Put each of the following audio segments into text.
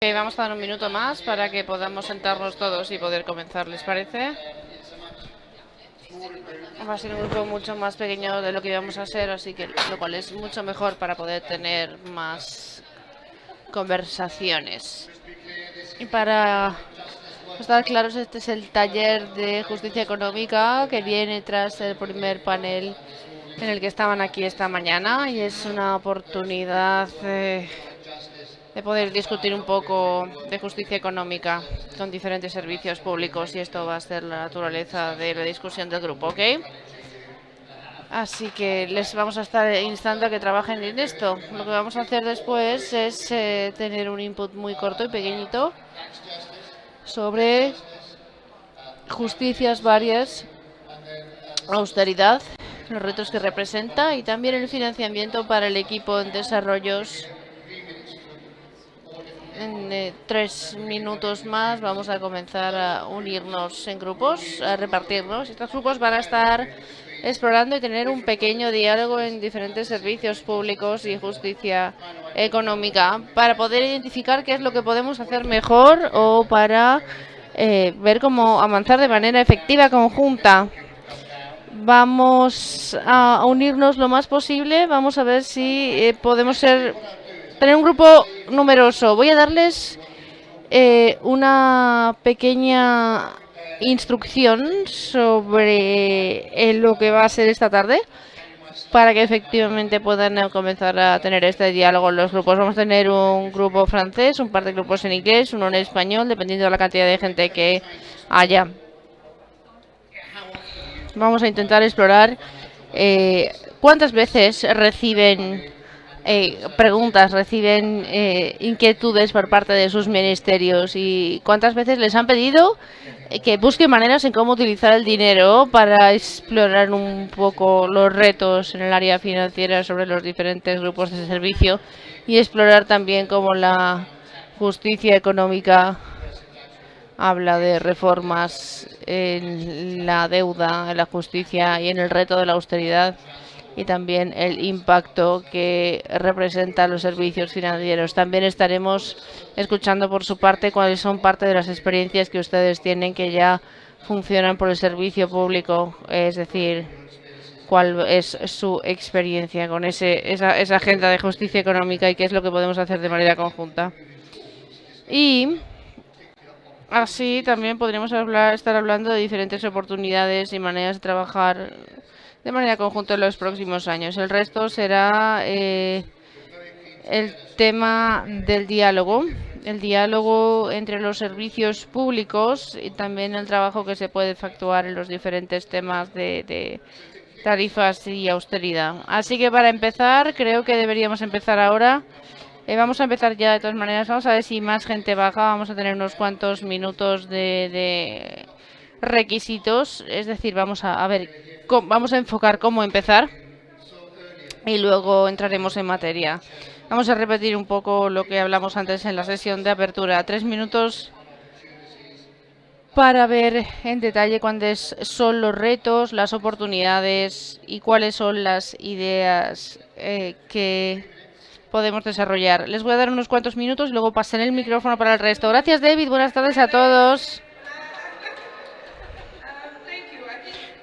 Vamos a dar un minuto más para que podamos sentarnos todos y poder comenzar, ¿les parece? Va a ser un grupo mucho más pequeño de lo que íbamos a ser, así que lo cual es mucho mejor para poder tener más conversaciones. Y para estar claros, este es el taller de justicia económica que viene tras el primer panel en el que estaban aquí esta mañana y es una oportunidad de poder discutir un poco de justicia económica con diferentes servicios públicos y esto va a ser la naturaleza de la discusión del grupo, ¿ok? Así que les vamos a estar instando a que trabajen en esto. Lo que vamos a hacer después es tener un input muy corto y pequeñito sobre justicias varias, austeridad, los retos que representa y también el financiamiento para el equipo en desarrollos. En 3 minutos más vamos a comenzar a unirnos en grupos, a repartirnos. Estos grupos van a estar explorando y tener un pequeño diálogo en diferentes servicios públicos y justicia económica para poder identificar qué es lo que podemos hacer mejor o para ver cómo avanzar de manera efectiva conjunta. Vamos a unirnos lo más posible. Vamos a ver si podemos tener un grupo numeroso. Voy a darles una pequeña instrucción sobre lo que va a ser esta tarde para que efectivamente puedan comenzar a tener este diálogo en los grupos. Vamos a tener un grupo francés, un par de grupos en inglés, uno en español, dependiendo de la cantidad de gente que haya. Vamos a intentar explorar cuántas veces reciben preguntas, reciben inquietudes por parte de sus ministerios y cuántas veces les han pedido que busquen maneras en cómo utilizar el dinero para explorar un poco los retos en el área financiera sobre los diferentes grupos de servicio y explorar también cómo la justicia económica habla de reformas en la deuda, en la justicia y en el reto de la austeridad y también el impacto que representan los servicios financieros. También estaremos escuchando por su parte cuáles son parte de las experiencias que ustedes tienen que ya funcionan por el servicio público, es decir, cuál es su experiencia con esa agenda de justicia económica y qué es lo que podemos hacer de manera conjunta. Y así también podríamos estar hablando de diferentes oportunidades y maneras de trabajar de manera conjunta en los próximos años. El resto será el tema del diálogo, el diálogo entre los servicios públicos y también el trabajo que se puede efectuar en los diferentes temas de tarifas y austeridad. Así que para empezar, creo que deberíamos empezar ahora. Vamos a empezar ya de todas maneras. Vamos a ver si más gente baja. Vamos a tener unos cuantos minutos de requisitos. Es decir, vamos a ver, vamos a enfocar cómo empezar y luego entraremos en materia. Vamos a repetir un poco lo que hablamos antes en la sesión de apertura. 3 minutos para ver en detalle cuáles son los retos, las oportunidades y cuáles son las ideas que podemos desarrollar. Les voy a dar unos cuantos minutos y luego pasaré el micrófono para el resto. Gracias, David. Buenas tardes a todos.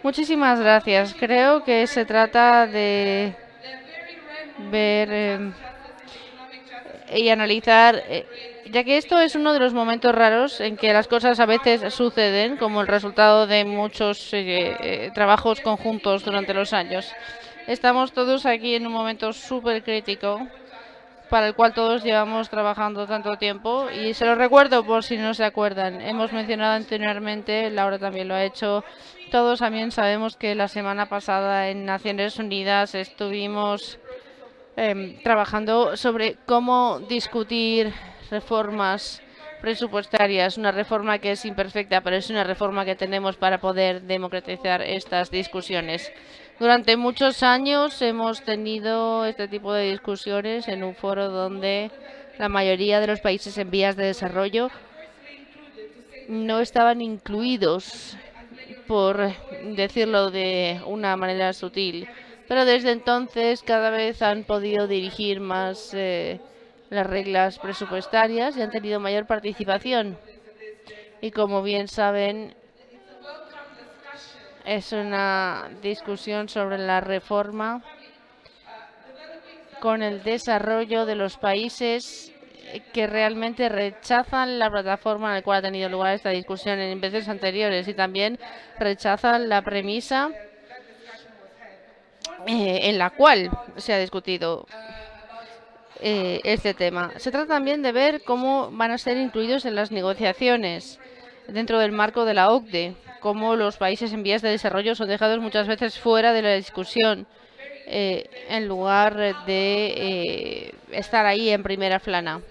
Muchísimas gracias. Creo que se trata de ver y analizar, ya que esto es uno de los momentos raros en que las cosas a veces suceden como el resultado de muchos trabajos conjuntos durante los años. Estamos todos aquí en un momento súper crítico para el cual todos llevamos trabajando tanto tiempo y se lo recuerdo por si no se acuerdan. Hemos mencionado anteriormente, Laura también lo ha hecho, todos también sabemos que la semana pasada en Naciones Unidas estuvimos trabajando sobre cómo discutir reformas presupuestarias, una reforma que es imperfecta, pero es una reforma que tenemos para poder democratizar estas discusiones. Durante muchos años hemos tenido este tipo de discusiones en un foro donde la mayoría de los países en vías de desarrollo no estaban incluidos, por decirlo de una manera sutil. Pero desde entonces cada vez han podido dirigir más las reglas presupuestarias y han tenido mayor participación. Y como bien saben, es una discusión sobre la reforma con el desarrollo de los países que realmente rechazan la plataforma en la cual ha tenido lugar esta discusión en veces anteriores y también rechazan la premisa en la cual se ha discutido este tema. Se trata también de ver cómo van a ser incluidos en las negociaciones dentro del marco de la OCDE, cómo los países en vías de desarrollo son dejados muchas veces fuera de la discusión en lugar de estar ahí en primera plana.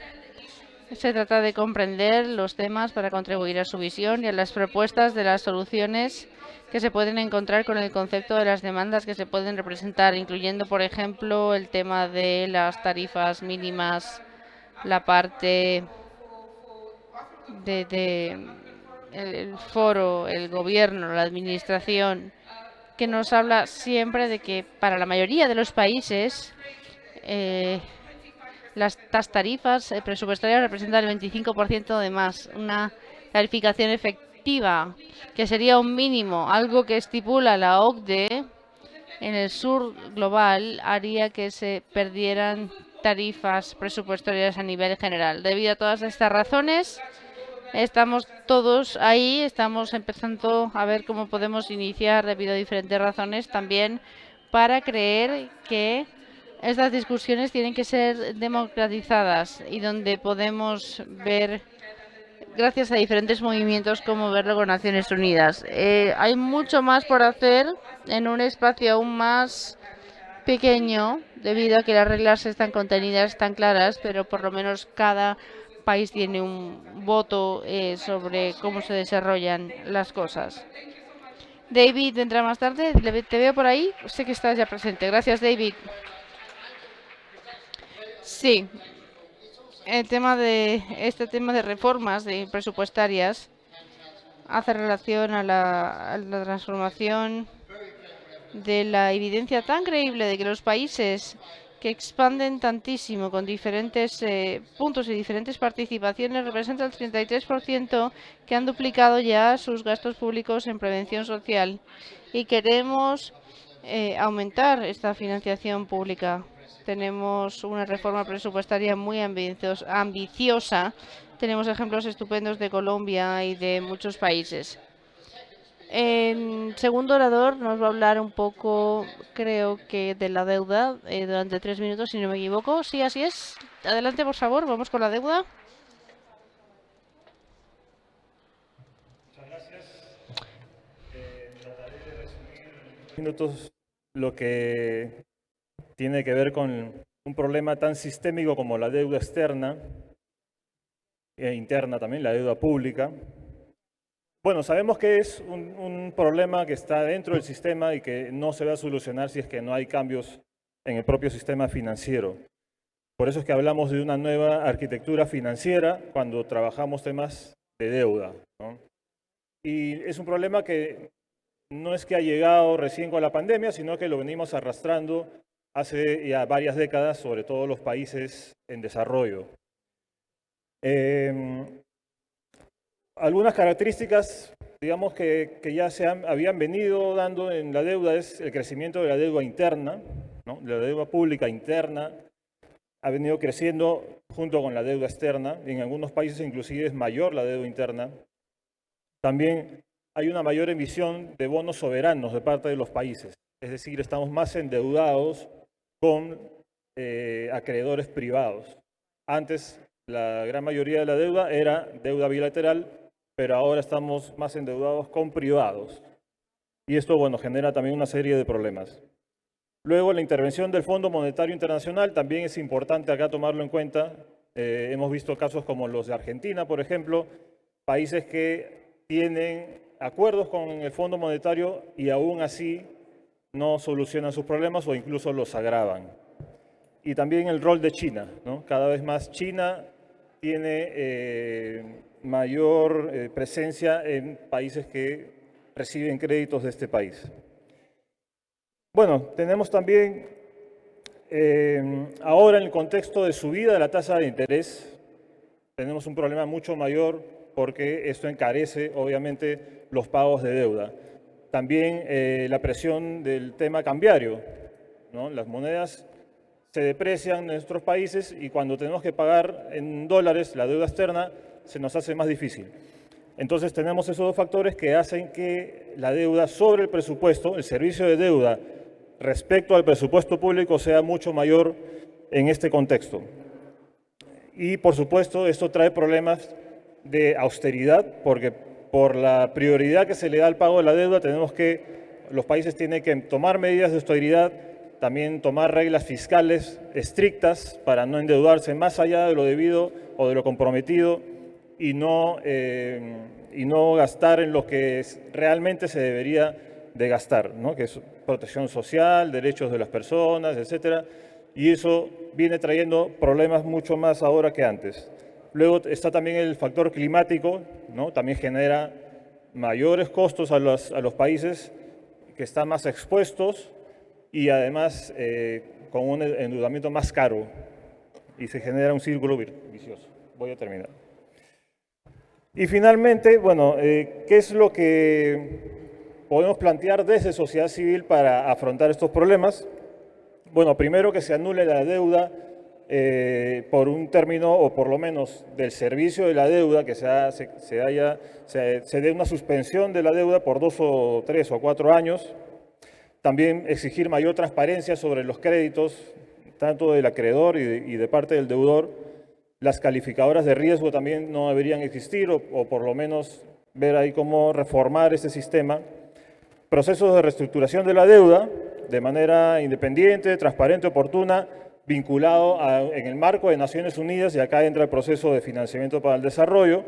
Se trata de comprender los temas para contribuir a su visión y a las propuestas de las soluciones que se pueden encontrar con el concepto de las demandas que se pueden representar, incluyendo, por ejemplo, el tema de las tarifas mínimas, la parte de el foro, el gobierno, la administración, que nos habla siempre de que para la mayoría de los países estas tarifas presupuestarias representan el 25% de más. Una tarificación efectiva, que sería un mínimo, algo que estipula la OCDE en el sur global, haría que se perdieran tarifas presupuestarias a nivel general. Debido a todas estas razones, estamos todos ahí, estamos empezando a ver cómo podemos iniciar, debido a diferentes razones, también para creer que estas discusiones tienen que ser democratizadas y donde podemos ver, gracias a diferentes movimientos, cómo verlo con Naciones Unidas. Hay mucho más por hacer en un espacio aún más pequeño, debido a que las reglas están contenidas, están claras, pero por lo menos cada país tiene un voto sobre cómo se desarrollan las cosas. David entra más tarde, te veo por ahí, sé que estás ya presente. Gracias, David. Sí, este tema de reformas presupuestarias hace relación a la transformación de la evidencia tan creíble de que los países que expanden tantísimo con diferentes puntos y diferentes participaciones representan el 33% que han duplicado ya sus gastos públicos en prevención social. Y queremos aumentar esta financiación pública. Tenemos una reforma presupuestaria muy ambiciosa. Tenemos ejemplos estupendos de Colombia y de muchos países. El segundo orador nos va a hablar un poco, creo que de la deuda, durante 3 minutos, si no me equivoco. Sí, así es. Adelante, por favor, vamos con la deuda. Muchas gracias. Trataré de resumir en minutos lo que tiene que ver con un problema tan sistémico como la deuda externa e interna también, la deuda pública. Bueno, sabemos que es un problema que está dentro del sistema y que no se va a solucionar si es que no hay cambios en el propio sistema financiero. Por eso es que hablamos de una nueva arquitectura financiera cuando trabajamos temas de deuda, ¿no? Y es un problema que no es que ha llegado recién con la pandemia, sino que lo venimos arrastrando hace ya varias décadas, sobre todo los países en desarrollo. Algunas características, digamos, que ya habían venido dando en la deuda es el crecimiento de la deuda interna, ¿no? La deuda pública interna ha venido creciendo junto con la deuda externa. En algunos países inclusive es mayor la deuda interna. También hay una mayor emisión de bonos soberanos de parte de los países. Es decir, estamos más endeudados con acreedores privados. Antes, la gran mayoría de la deuda era deuda bilateral, pero ahora estamos más endeudados con privados. Y esto, bueno, genera también una serie de problemas. Luego, la intervención del Fondo Monetario Internacional también es importante acá tomarlo en cuenta. Hemos visto casos como los de Argentina, por ejemplo, países que tienen acuerdos con el Fondo Monetario y aún así no solucionan sus problemas o incluso los agravan. Y también el rol de China, ¿no? Cada vez más China tiene mayor presencia en países que reciben créditos de este país. Bueno, tenemos también Ahora, en el contexto de subida de la tasa de interés, tenemos un problema mucho mayor porque esto encarece, obviamente, los pagos de deuda. También la presión del tema cambiario, ¿no? Las monedas se deprecian en nuestros países y cuando tenemos que pagar en dólares la deuda externa, se nos hace más difícil. Entonces tenemos esos dos factores que hacen que la deuda sobre el presupuesto, el servicio de deuda respecto al presupuesto público sea mucho mayor en este contexto. Y por supuesto esto trae problemas de austeridad porque por la prioridad que se le da al pago de la deuda los países tienen que tomar medidas de austeridad, también tomar reglas fiscales estrictas para no endeudarse más allá de lo debido o de lo comprometido y no gastar en lo que realmente se debería de gastar, ¿no? Que es protección social, derechos de las personas, etcétera. Y eso viene trayendo problemas mucho más ahora que antes. Luego está también el factor climático, ¿no? También genera mayores costos a los países que están más expuestos y además con un endeudamiento más caro y se genera un círculo vicioso. Voy a terminar. Y finalmente, bueno, ¿qué es lo que podemos plantear desde sociedad civil para afrontar estos problemas? Bueno, primero que se anule la deuda por un término o por lo menos del servicio de la deuda, que se dé una suspensión de la deuda por 2 o 3 o 4 años. También exigir mayor transparencia sobre los créditos, tanto del acreedor y de parte del deudor. Las calificadoras de riesgo también no deberían existir o por lo menos ver ahí cómo reformar ese sistema. Procesos de reestructuración de la deuda de manera independiente, transparente, oportuna, vinculado en el marco de Naciones Unidas y acá entra el proceso de financiamiento para el desarrollo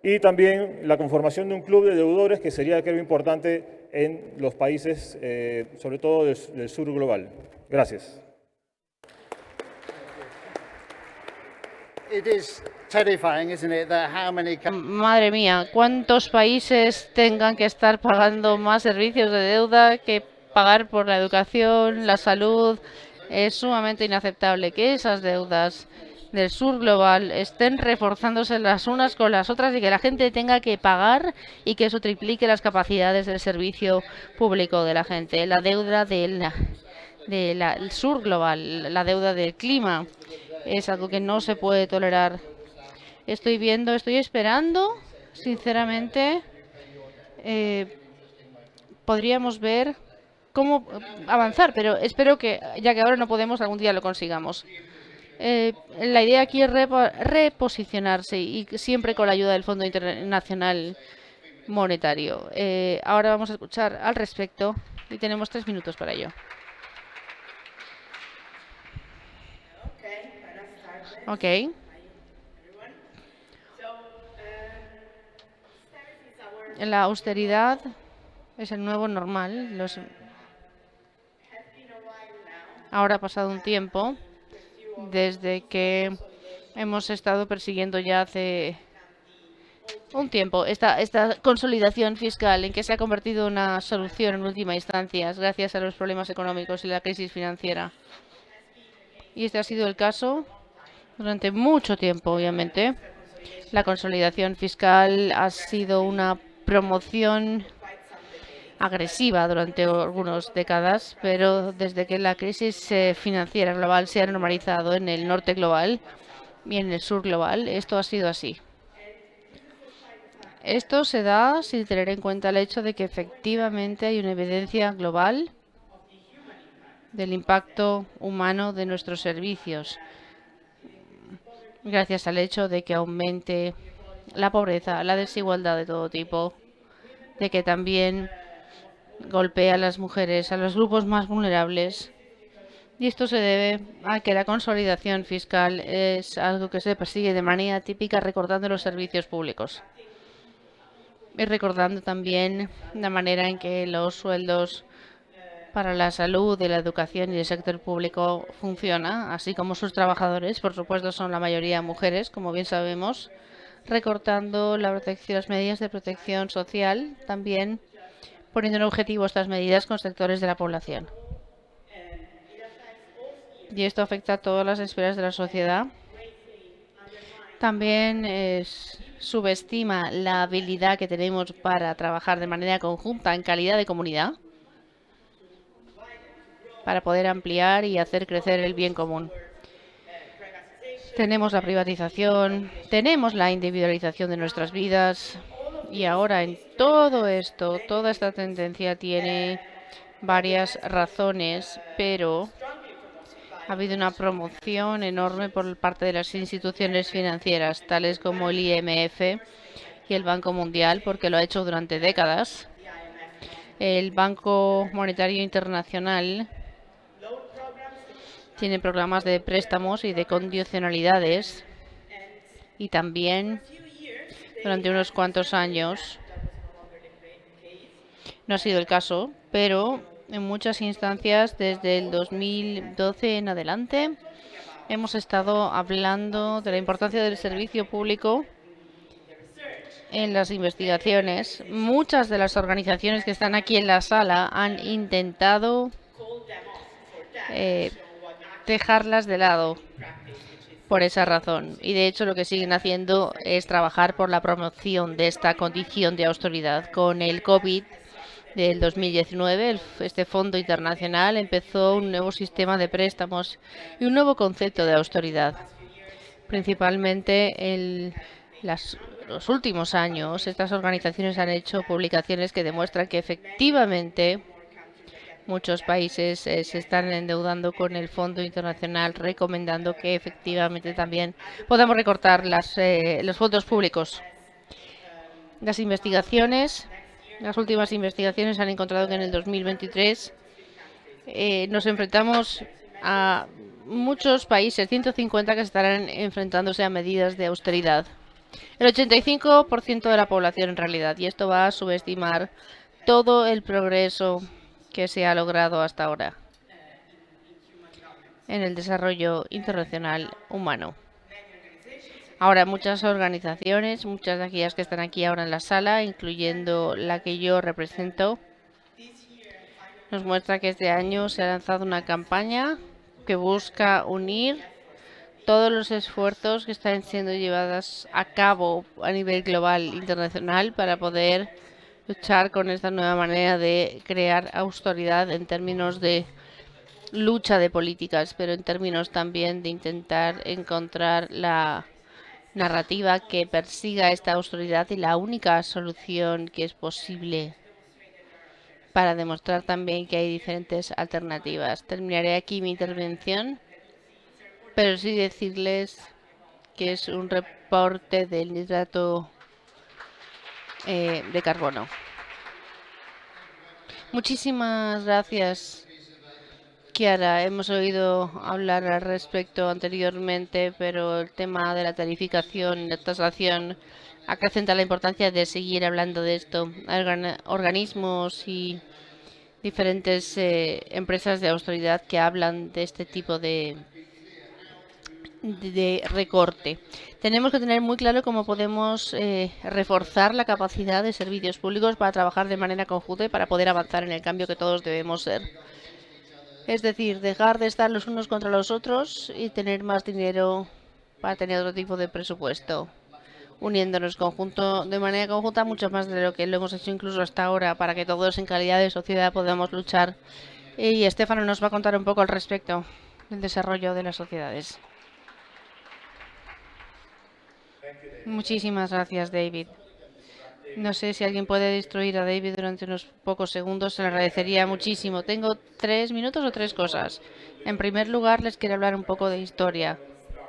y también la conformación de un club de deudores que sería, creo, importante en los países, sobre todo del sur global. Gracias. Madre mía, ¿cuántos países tengan que estar pagando más servicios de deuda que pagar por la educación, la salud? Es sumamente inaceptable que esas deudas del sur global estén reforzándose las unas con las otras y que la gente tenga que pagar y que eso triplique las capacidades del servicio público de la gente. La deuda del sur global, la deuda del clima, es algo que no se puede tolerar. Estoy esperando, sinceramente, podríamos ver cómo avanzar, pero espero que, ya que ahora no podemos, algún día lo consigamos. La idea aquí es reposicionarse y siempre con la ayuda del Fondo Internacional Monetario. Ahora vamos a escuchar al respecto y tenemos 3 minutos para ello. Ok. La austeridad es el nuevo normal. Ahora ha pasado un tiempo desde que hemos estado persiguiendo ya hace un tiempo esta consolidación fiscal en que se ha convertido en una solución en última instancia gracias a los problemas económicos y la crisis financiera. Y este ha sido el caso durante mucho tiempo, obviamente. La consolidación fiscal ha sido una promoción agresiva durante algunas décadas, pero desde que la crisis financiera global se ha normalizado en el norte global y en el sur global, esto ha sido así. Esto se da sin tener en cuenta el hecho de que efectivamente hay una evidencia global del impacto humano de nuestros servicios, gracias al hecho de que aumente la pobreza, la desigualdad de todo tipo, de que también golpea a las mujeres, a los grupos más vulnerables. Y esto se debe a que la consolidación fiscal es algo que se persigue de manera típica recortando los servicios públicos. Y recordando también la manera en que los sueldos para la salud, de la educación y el sector público funciona, así como sus trabajadores, por supuesto son la mayoría mujeres, como bien sabemos, recortando las medidas de protección social, también poniendo en objetivo estas medidas con sectores de la población. y esto afecta a todas las esferas de la sociedad. También subestima la habilidad que tenemos para trabajar de manera conjunta en calidad de comunidad, para poder ampliar y hacer crecer el bien común. Tenemos la privatización, tenemos la individualización de nuestras vidas y ahora en todo esto, toda esta tendencia tiene varias razones, pero ha habido una promoción enorme por parte de las instituciones financieras, tales como el IMF y el Banco Mundial, porque lo ha hecho durante décadas. El Banco Monetario Internacional tiene programas de préstamos y de condicionalidades, y también durante unos cuantos años no ha sido el caso, pero en muchas instancias desde el 2012 en adelante hemos estado hablando de la importancia del servicio público en las investigaciones. Muchas de las organizaciones que están aquí en la sala han intentado dejarlas de lado por esa razón. Y de hecho lo que siguen haciendo es trabajar por la promoción de esta condición de austeridad. Con el COVID del 2019, este fondo internacional empezó un nuevo sistema de préstamos y un nuevo concepto de austeridad. Principalmente en los últimos años, estas organizaciones han hecho publicaciones que demuestran que efectivamente muchos países se están endeudando con el Fondo Internacional, recomendando que efectivamente también podamos recortar los fondos públicos. Las últimas investigaciones han encontrado que en el 2023 nos enfrentamos a muchos países, 150, que estarán enfrentándose a medidas de austeridad. El 85% de la población en realidad, y esto va a subestimar todo el progreso que se ha logrado hasta ahora en el desarrollo internacional humano. Ahora, muchas organizaciones, muchas de aquellas que están aquí ahora en la sala, incluyendo la que yo represento, nos muestra que este año se ha lanzado una campaña que busca unir todos los esfuerzos que están siendo llevados a cabo a nivel global, internacional, para poder luchar con esta nueva manera de crear austeridad en términos de lucha de políticas, pero en términos también de intentar encontrar la narrativa que persiga esta austeridad y la única solución que es posible para demostrar también que hay diferentes alternativas. Terminaré aquí mi intervención, pero sí decirles que es un reporte del nitrato de carbono. Muchísimas gracias, Chiara. Hemos oído hablar al respecto anteriormente, pero el tema de la tarificación y la tasación acrecenta la importancia de seguir hablando de esto. Hay organismos y diferentes empresas de austeridad que hablan de este tipo de recorte. Tenemos que tener muy claro cómo podemos reforzar la capacidad de servicios públicos para trabajar de manera conjunta y para poder avanzar en el cambio que todos debemos ser. Es decir, dejar de estar los unos contra los otros y tener más dinero para tener otro tipo de presupuesto, uniéndonos de manera conjunta mucho más de lo que lo hemos hecho incluso hasta ahora, para que todos en calidad de sociedad podamos luchar. Y Estefano nos va a contar un poco al respecto del desarrollo de las sociedades. Muchísimas gracias, David. No sé si alguien puede distraer a David durante unos pocos segundos, se lo agradecería muchísimo. Tengo 3 minutos o 3 cosas. En primer lugar, les quiero hablar un poco de historia.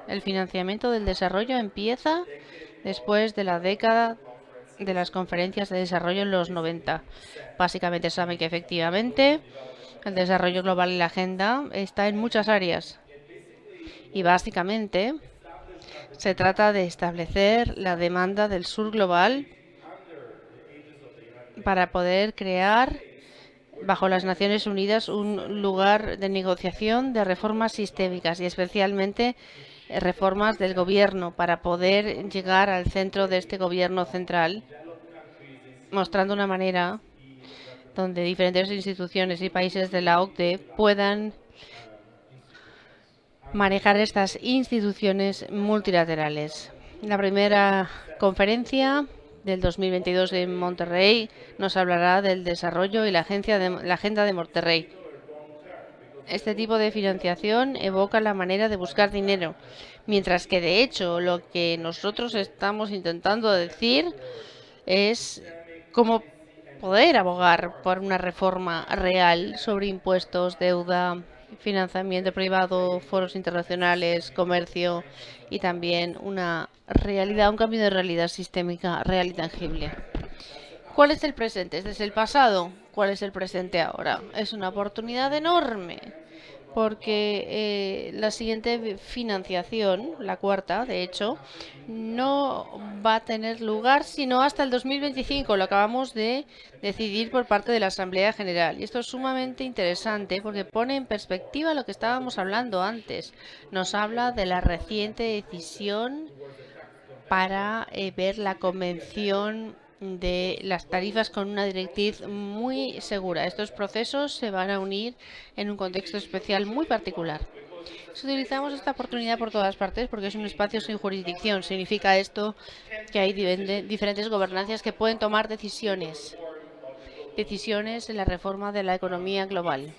El financiamiento del desarrollo empieza después de la década de las conferencias de desarrollo en los 90. Básicamente saben que efectivamente el desarrollo global y la agenda está en muchas áreas. Y básicamente se trata de establecer la demanda del sur global para poder crear bajo las Naciones Unidas un lugar de negociación de reformas sistémicas y especialmente reformas del gobierno para poder llegar al centro de este gobierno central, mostrando una manera donde diferentes instituciones y países de la OCDE puedan manejar estas instituciones multilaterales. La primera conferencia del 2022 de Monterrey nos hablará del desarrollo y la Agenda de Monterrey. Este tipo de financiación evoca la manera de buscar dinero, mientras que de hecho lo que nosotros estamos intentando decir es cómo poder abogar por una reforma real sobre impuestos, deuda, financiamiento privado, foros internacionales, comercio y también una realidad, un cambio de realidad sistémica real y tangible. ¿Cuál es el presente? Este es el pasado. ¿Cuál es el presente ahora? Es una oportunidad enorme porque la siguiente financiación, la cuarta, de hecho, no va a tener lugar sino hasta el 2025. Lo acabamos de decidir por parte de la Asamblea General. Y esto es sumamente interesante porque pone en perspectiva lo que estábamos hablando antes. Nos habla de la reciente decisión para ver la convención de las tarifas con una directriz muy segura. Estos procesos se van a unir en un contexto especial muy particular. Si utilizamos esta oportunidad por todas partes porque es un espacio sin jurisdicción, significa esto que hay diferentes gobernancias que pueden tomar decisiones en la reforma de la economía global.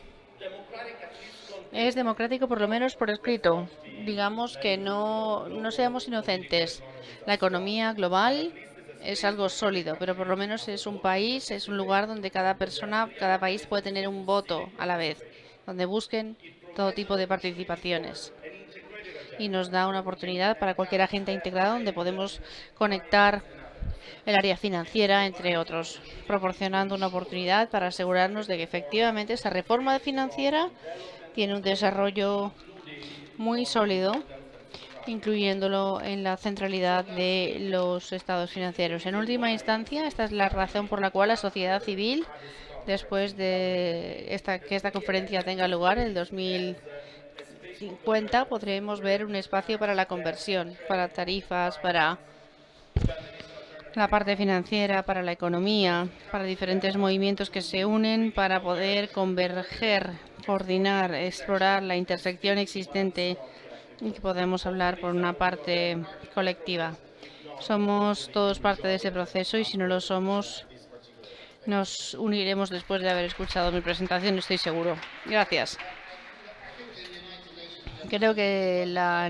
Es democrático por lo menos por escrito. Digamos que no seamos inocentes. La economía global es algo sólido, pero por lo menos es un país, es un lugar donde cada persona, cada país puede tener un voto a la vez, donde busquen todo tipo de participaciones. Y nos da una oportunidad para cualquier agente integrado donde podemos conectar el área financiera, entre otros, proporcionando una oportunidad para asegurarnos de que efectivamente esa reforma financiera tiene un desarrollo muy sólido, incluyéndolo en la centralidad de los estados financieros. En última instancia, esta es la razón por la cual la sociedad civil, después de que esta conferencia tenga lugar en el 2050, podremos ver un espacio para la conversión, para tarifas, para la parte financiera, para la economía, para diferentes movimientos que se unen para poder converger, coordinar, explorar la intersección existente y que podemos hablar por una parte colectiva. Somos todos parte de ese proceso y si no lo somos, nos uniremos después de haber escuchado mi presentación, estoy seguro. Gracias. Creo que la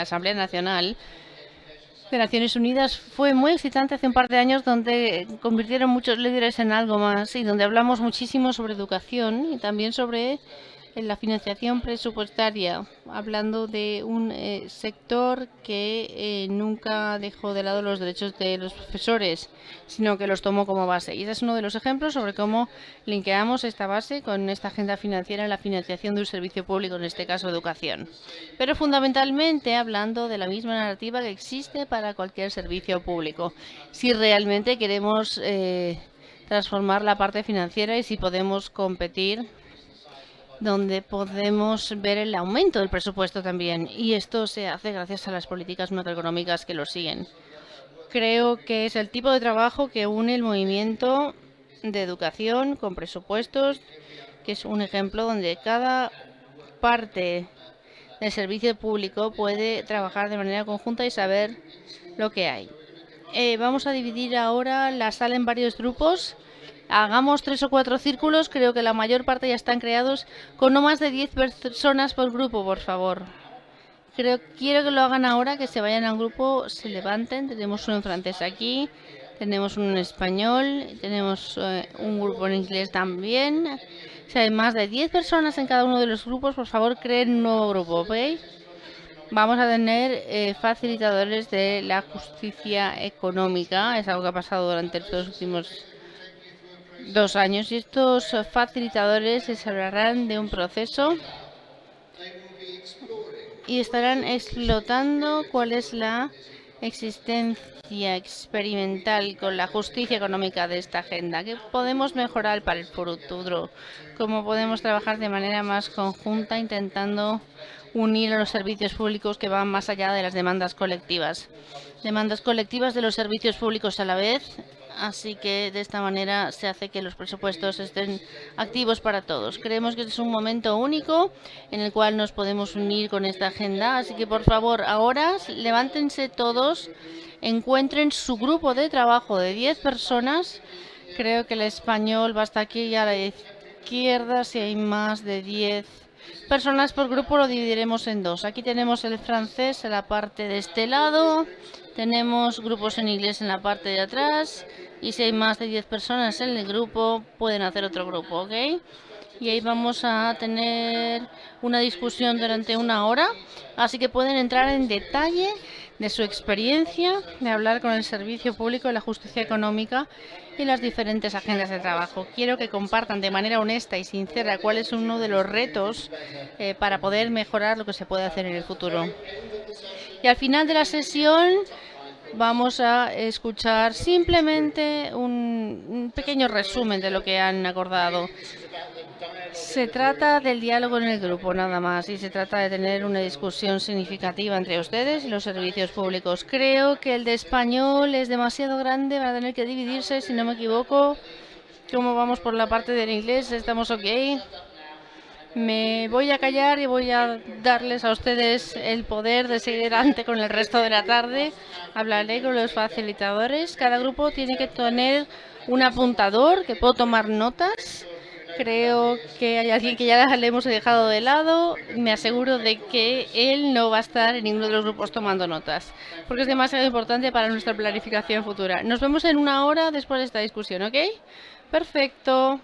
Asamblea Nacional de Naciones Unidas fue muy excitante hace un par de años, donde convirtieron muchos líderes en algo más y donde hablamos muchísimo sobre educación y también sobre la financiación presupuestaria, hablando de un sector que nunca dejó de lado los derechos de los profesores, sino que los tomó como base. Y ese es uno de los ejemplos sobre cómo linkeamos esta base con esta agenda financiera en la financiación de un servicio público, en este caso educación. Pero fundamentalmente hablando de la misma narrativa que existe para cualquier servicio público. Si realmente queremos transformar la parte financiera y si podemos competir, donde podemos ver el aumento del presupuesto también. Y esto se hace gracias a las políticas macroeconómicas que lo siguen. Creo que es el tipo de trabajo que une el movimiento de educación con presupuestos, que es un ejemplo donde cada parte del servicio público puede trabajar de manera conjunta y saber lo que hay. Vamos a dividir ahora la sala en varios grupos. Hagamos 3 o 4 círculos, creo que la mayor parte ya están creados, con no más de 10 personas por grupo, por favor. Quiero que lo hagan ahora, que se vayan a un grupo, se levanten. Tenemos uno en francés aquí, tenemos uno en español, tenemos un grupo en inglés también. Si hay más de 10 personas en cada uno de los grupos, por favor, creen un nuevo grupo, ¿ok? Vamos a tener facilitadores de la justicia económica, es algo que ha pasado durante los últimos 2 años y estos facilitadores se hablarán de un proceso y estarán explotando cuál es la existencia experimental con la justicia económica de esta agenda, qué podemos mejorar para el futuro, cómo podemos trabajar de manera más conjunta intentando unir a los servicios públicos que van más allá de las demandas colectivas. Demandas colectivas de los servicios públicos a la vez Así que de esta manera se hace que los presupuestos estén activos para todos. Creemos que es un momento único en el cual nos podemos unir con esta agenda. Así que por favor, ahora levántense todos, encuentren su grupo de trabajo de 10 personas. Creo que el español va hasta aquí y a la izquierda. Si hay más de 10 personas por grupo, lo dividiremos en dos. Aquí tenemos el francés en la parte de este lado. Tenemos grupos en inglés en la parte de atrás. Y si hay más de 10 personas en el grupo, pueden hacer otro grupo, ¿ok? Y ahí vamos a tener una discusión durante 1 hora. Así que pueden entrar en detalle de su experiencia, de hablar con el Servicio Público de la Justicia Económica y las diferentes agendas de trabajo. Quiero que compartan de manera honesta y sincera cuál es uno de los retos para poder mejorar lo que se puede hacer en el futuro. Y al final de la sesión vamos a escuchar simplemente un pequeño resumen de lo que han acordado. Se trata del diálogo en el grupo, nada más, y se trata de tener una discusión significativa entre ustedes y los servicios públicos. Creo que el de español es demasiado grande, va a tener que dividirse, si no me equivoco. ¿Cómo vamos por la parte del inglés? ¿Estamos ok? Me voy a callar y voy a darles a ustedes el poder de seguir adelante con el resto de la tarde. Hablaré con los facilitadores. Cada grupo tiene que tener un apuntador que puedo tomar notas. Creo que hay alguien que ya le hemos dejado de lado. Me aseguro de que él no va a estar en ninguno de los grupos tomando notas, porque es demasiado importante para nuestra planificación futura. Nos vemos en 1 hora después de esta discusión, ¿ok? Perfecto.